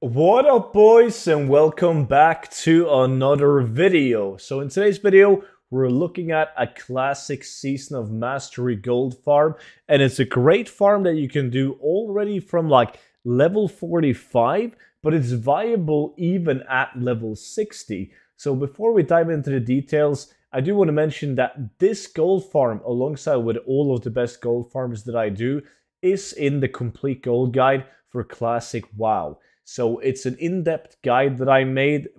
What up, boys, and welcome back to another video. So in today's video, we're looking at a classic Season of Mastery gold farm, and it's a great farm that you can do already from like level 45, but it's viable even at level 60. So before we dive into the details, I do want to mention that this gold farm, alongside with all of the best gold farms that I do, is in the complete gold guide for classic WoW. So it's an in-depth guide that I made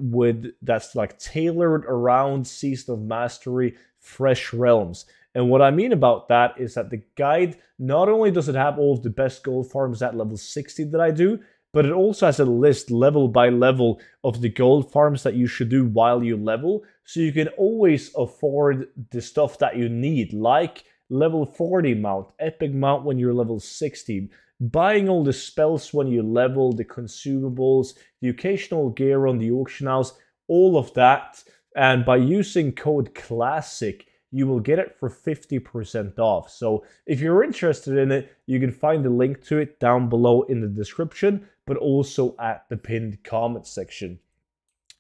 that's like tailored around Season of Mastery, fresh realms. And what I mean about that is that the guide, not only does it have all of the best gold farms at level 60 that I do, but it also has a list level by level of the gold farms that you should do while you level. So you can always afford the stuff that you need, like level 40 mount, epic mount when you're level 60, buying all the spells when you level, the consumables, the occasional gear on the auction house, all of that. And by using code CLASSIC, you will get it for 50% off. So if you're interested in it, you can find the link to it down below in the description, but also at the pinned comment section.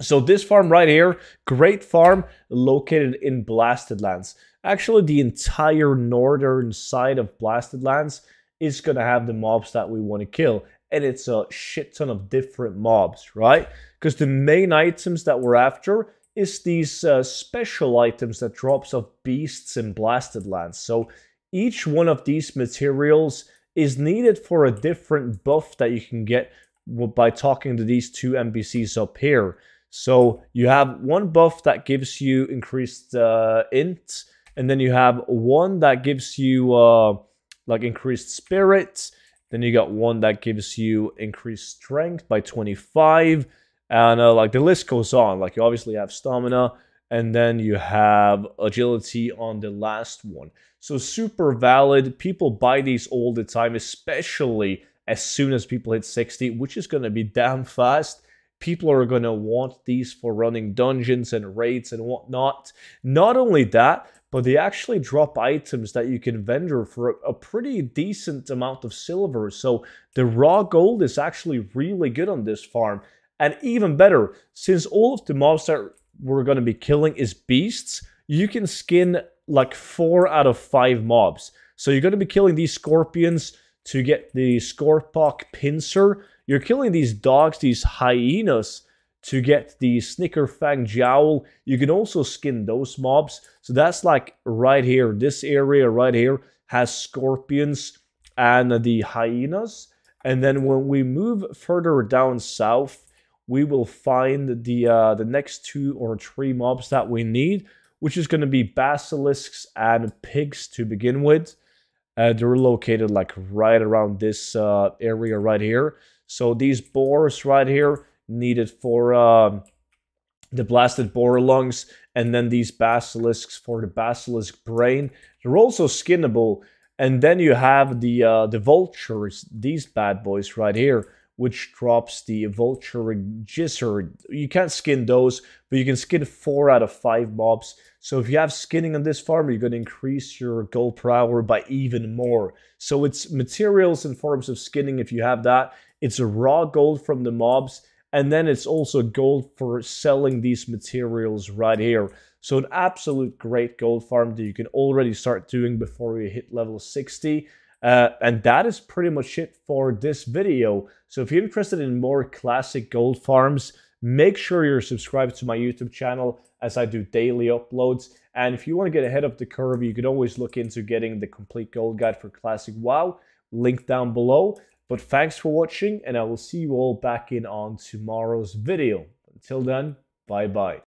So this farm right here, great farm located in Blasted Lands. Actually, the entire northern side of Blasted Lands is going to have the mobs that we want to kill. And it's a shit ton of different mobs, right? Because the main items that we're after is these special items that drops off beasts in Blasted Lands. So each one of these materials is needed for a different buff that you can get by talking to these two NPCs up here. So you have one buff that gives you increased int, and then you have one that gives you like increased spirit. Then you got one that gives you increased strength by 25, and like the list goes on. Like you obviously have stamina, and then you have agility on the last one. So super valid. People buy these all the time, especially as soon as people hit 60, which is going to be damn fast. People are going to want these for running dungeons and raids and whatnot. Not only that, but they actually drop items that you can vendor for a pretty decent amount of silver. So the raw gold is actually really good on this farm. And even better, since all of the mobs that we're going to be killing is beasts, you can skin like 4 out of 5 mobs. So you're going to be killing these scorpions to get the Scorpok pincer. You're killing these dogs, these hyenas, to get the Snickerfang jowl. You can also skin those mobs. So that's like right here. This area right here has scorpions and the hyenas. And then when we move further down south, we will find the next 2 or 3 mobs that we need, which is going to be basilisks and pigs to begin with. They're located like right around this area right here. So these boars right here needed for the blasted boar lungs, and then these basilisks for the basilisk brain. They're also skinnable. And then you have the vultures, these bad boys right here, which drops the vulture gizzard. You can't skin those, but you can skin 4 out of 5 mobs. So if you have skinning on this farm, you're going to increase your gold per hour by even more. So it's materials in forms of skinning if you have that. It's a raw gold from the mobs, and then it's also gold for selling these materials right here. So an absolute great gold farm that you can already start doing before you hit level 60. And that is pretty much it for this video. So if you're interested in more classic gold farms, make sure you're subscribed to my YouTube channel as I do daily uploads. And if you want to get ahead of the curve, you can always look into getting the complete gold guide for classic WoW, link down below. But thanks for watching, and I will see you all back in on tomorrow's video. Until then, bye-bye.